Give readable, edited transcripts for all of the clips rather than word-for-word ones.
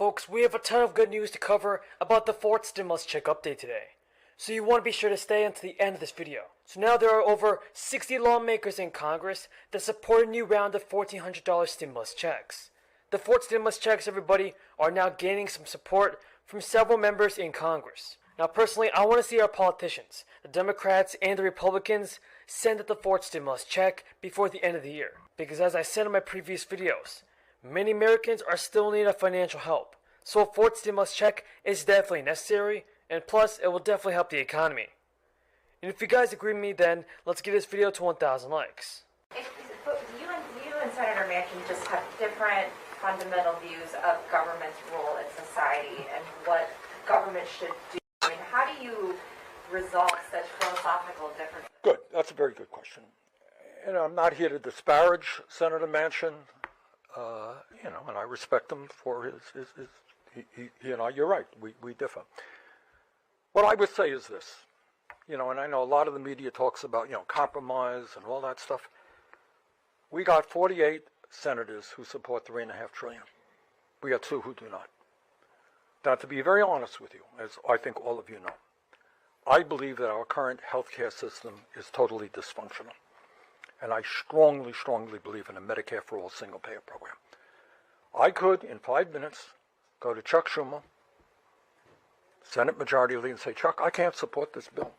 Folks, we have a ton of good news to cover about the fourth stimulus check update today, so you want to be sure to stay until the end of this video. So now there are over 60 lawmakers in Congress that support a new round of $1,400 stimulus checks. The fourth stimulus checks, everybody, are now gaining some support from several members in Congress. Now personally, I want to see our politicians, the Democrats and the Republicans, send out the fourth stimulus check before the end of the year. Because as I said in my previous videos, many Americans are still in need of financial help. So a fourth stimulus check is definitely necessary, and plus it will definitely help the economy. And if you guys agree with me, then let's get this video to 1,000 likes. You and Senator Manchin just have different fundamental views of government's role in society and what government should do. I mean, how do you resolve such philosophical differences? Good. That's a very good question. And I'm not here to disparage Senator Manchin, and I respect him for his you're right, we differ. What I would say is this, and I know a lot of the media talks about, compromise and all that stuff. We got 48 senators who support $3.5 trillion. We got 2 who do not. Now, to be very honest with you, as I think all of you know, I believe that our current healthcare system is totally dysfunctional. And I strongly, strongly believe in a Medicare for All single-payer program. I could, in 5 minutes, go to Chuck Schumer, Senate Majority Leader, and say, Chuck, I can't support this bill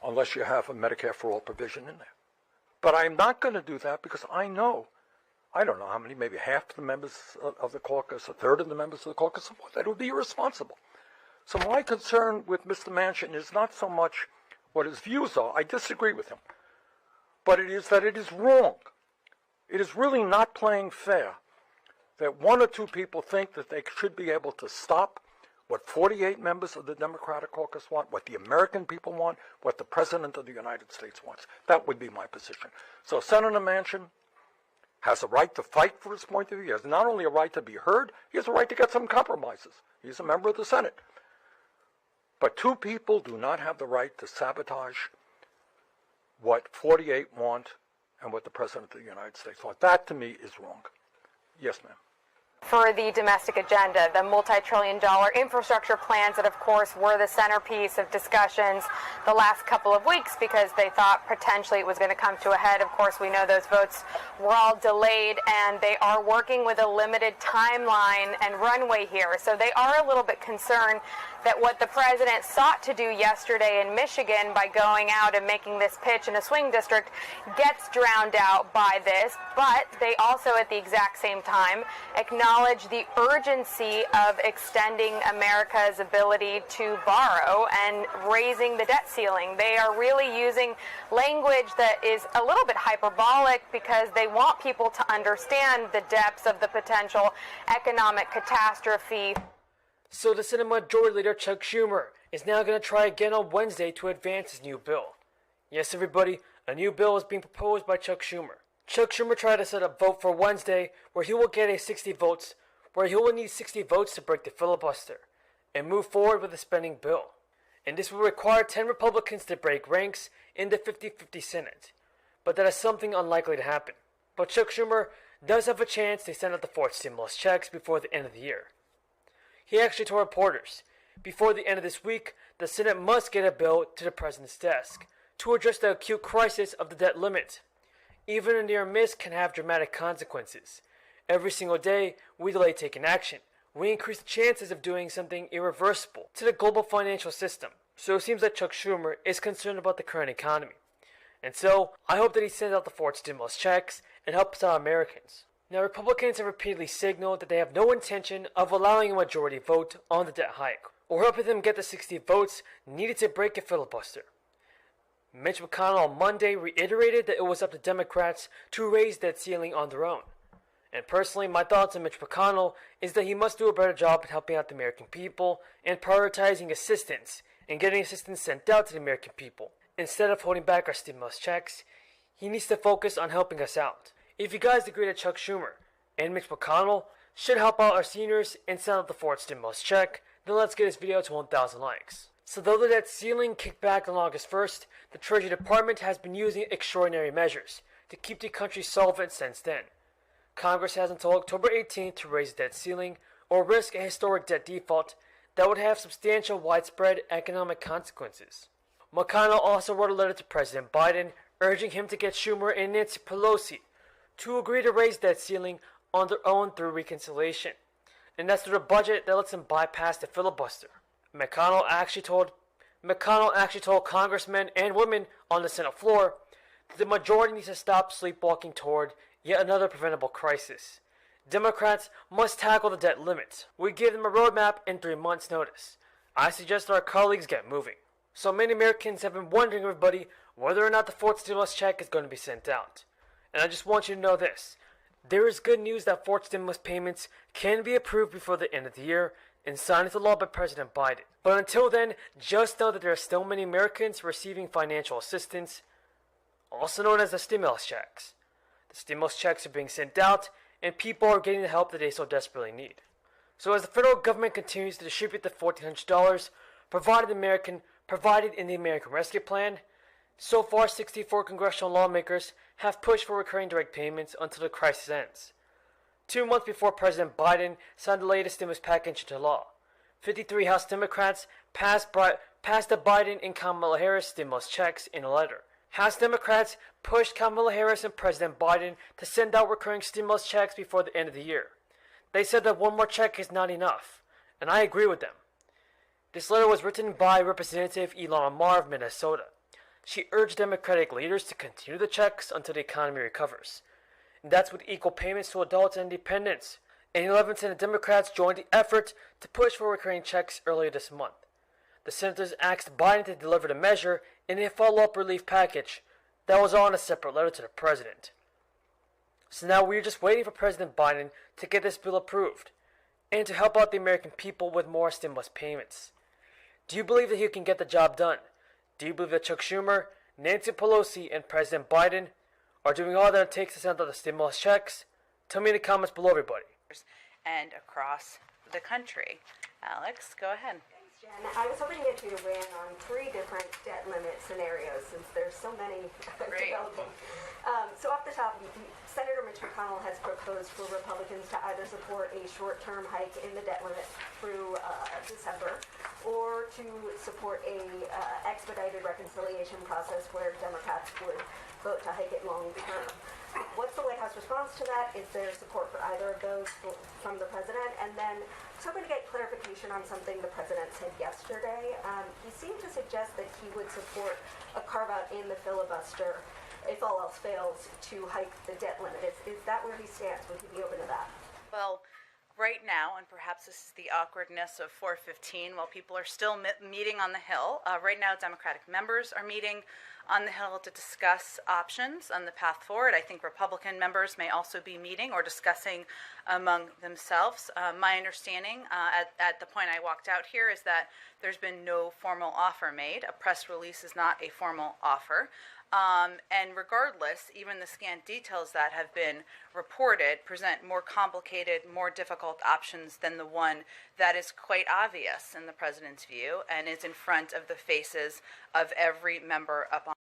unless you have a Medicare for All provision in there. But I'm not going to do that because I don't know how many, maybe half the members of the caucus, a third of the members of the caucus support that. It would be irresponsible. So my concern with Mr. Manchin is not so much what his views are. I disagree with him. But it is that it is wrong. It is really not playing fair that 1 or 2 people think that they should be able to stop what 48 members of the Democratic caucus want, what the American people want, what the President of the United States wants. That would be my position. So Senator Manchin has a right to fight for his point of view. He has not only a right to be heard, he has a right to get some compromises. He's a member of the Senate. But 2 people do not have the right to sabotage what 48 want and what the President of the United States wants. That, to me, is wrong. Yes, ma'am. For the domestic agenda, the multi-trillion-dollar infrastructure plans that, of course, were the centerpiece of discussions the last couple of weeks because they thought potentially it was going to come to a head. Of course, we know those votes were all delayed, and they are working with a limited timeline and runway here. So they are a little bit concerned that what the president sought to do yesterday in Michigan by going out and making this pitch in a swing district gets drowned out by this, but they also at the exact same time acknowledge the urgency of extending America's ability to borrow and raising the debt ceiling. They are really using language that is a little bit hyperbolic because they want people to understand the depths of the potential economic catastrophe. So the Senate Majority Leader Chuck Schumer is now going to try again on Wednesday to advance his new bill. Yes, everybody, a new bill is being proposed by Chuck Schumer. Chuck Schumer tried to set a vote for Wednesday where he will get a 60 votes, where he will need 60 votes to break the filibuster and move forward with the spending bill. And this will require 10 Republicans to break ranks in the 50-50 Senate. But that is something unlikely to happen. But Chuck Schumer does have a chance to send out the fourth stimulus checks before the end of the year. He actually told reporters, before the end of this week, the Senate must get a bill to the President's desk to address the acute crisis of the debt limit. Even a near miss can have dramatic consequences. Every single day we delay taking action, we increase the chances of doing something irreversible to the global financial system. So it seems like Chuck Schumer is concerned about the current economy. And so, I hope that he sends out the fourth stimulus checks and helps out Americans. Now, Republicans have repeatedly signaled that they have no intention of allowing a majority vote on the debt hike, or helping them get the 60 votes needed to break a filibuster. Mitch McConnell on Monday reiterated that it was up to Democrats to raise that ceiling on their own. And personally, my thoughts on Mitch McConnell is that he must do a better job at helping out the American people and prioritizing assistance and getting assistance sent out to the American people. Instead of holding back our stimulus checks, he needs to focus on helping us out. If you guys agree that Chuck Schumer and Mitch McConnell should help out our seniors and send out the fourth stimulus check, then let's get this video to 1,000 likes. So though the debt ceiling kicked back on August 1st, the Treasury Department has been using extraordinary measures to keep the country solvent since then. Congress has until October 18th to raise the debt ceiling, or risk a historic debt default that would have substantial widespread economic consequences. McConnell also wrote a letter to President Biden urging him to get Schumer and Nancy Pelosi to agree to raise that ceiling on their own through reconciliation, and that's through a budget that lets them bypass the filibuster. McConnell actually told congressmen and women on the Senate floor that the majority needs to stop sleepwalking toward yet another preventable crisis. Democrats must tackle the debt limit. We give them a roadmap in 3 months' notice. I suggest our colleagues get moving. So many Americans have been wondering, everybody, whether or not the fourth stimulus check is going to be sent out. And I just want you to know this. There is good news that fourth stimulus payments can be approved before the end of the year and signed into law by President Biden. But until then, just know that there are still many Americans receiving financial assistance, also known as the stimulus checks. The stimulus checks are being sent out, and people are getting the help that they so desperately need. So as the federal government continues to distribute the $1,400 provided in the American Rescue Plan, so far 64 congressional lawmakers have pushed for recurring direct payments until the crisis ends. 2 months before President Biden signed the latest stimulus package into law, 53 House Democrats passed the Biden and Kamala Harris stimulus checks in a letter. House Democrats pushed Kamala Harris and President Biden to send out recurring stimulus checks before the end of the year. They said that one more check is not enough, and I agree with them. This letter was written by Representative Ilhan Omar of Minnesota. She urged Democratic leaders to continue the checks until the economy recovers. And that's with equal payments to adults and dependents. And 11 Senate Democrats joined the effort to push for recurring checks earlier this month. The senators asked Biden to deliver the measure in a follow-up relief package that was on a separate letter to the president. So now we're just waiting for President Biden to get this bill approved and to help out the American people with more stimulus payments. Do you believe that he can get the job done? Do you believe that Chuck Schumer, Nancy Pelosi, and President Biden are doing all that it takes to send out the stimulus checks? Tell me in the comments below, everybody. And across the country. Alex, go ahead. Jen, I was hoping to get you to weigh in on 3 different debt limit scenarios since there's so many developing. So off the top, Senator Mitch McConnell has proposed for Republicans to either support a short-term hike in the debt limit through December or to support a expedited reconciliation process where Democrats would vote to hike it long-term. What's the White House response to that? Is there support for either of those from the president? And then I was hoping to get clarification on something the president said yesterday. He seemed to suggest that he would support a carve-out in the filibuster, if all else fails, to hike the debt limit. Is that where he stands? Would he be open to that? Well, right now, and perhaps this is the awkwardness of 4:15, while people are still meeting on the Hill, right now Democratic members are meeting on the Hill to discuss options on the path forward. I think Republican members may also be meeting or discussing among themselves. My understanding at the point I walked out here is that there's been no formal offer made. A press release is not a formal offer. And regardless, even the scant details that have been reported present more complicated, more difficult options than the one that is quite obvious in the president's view and is in front of the faces of every member up on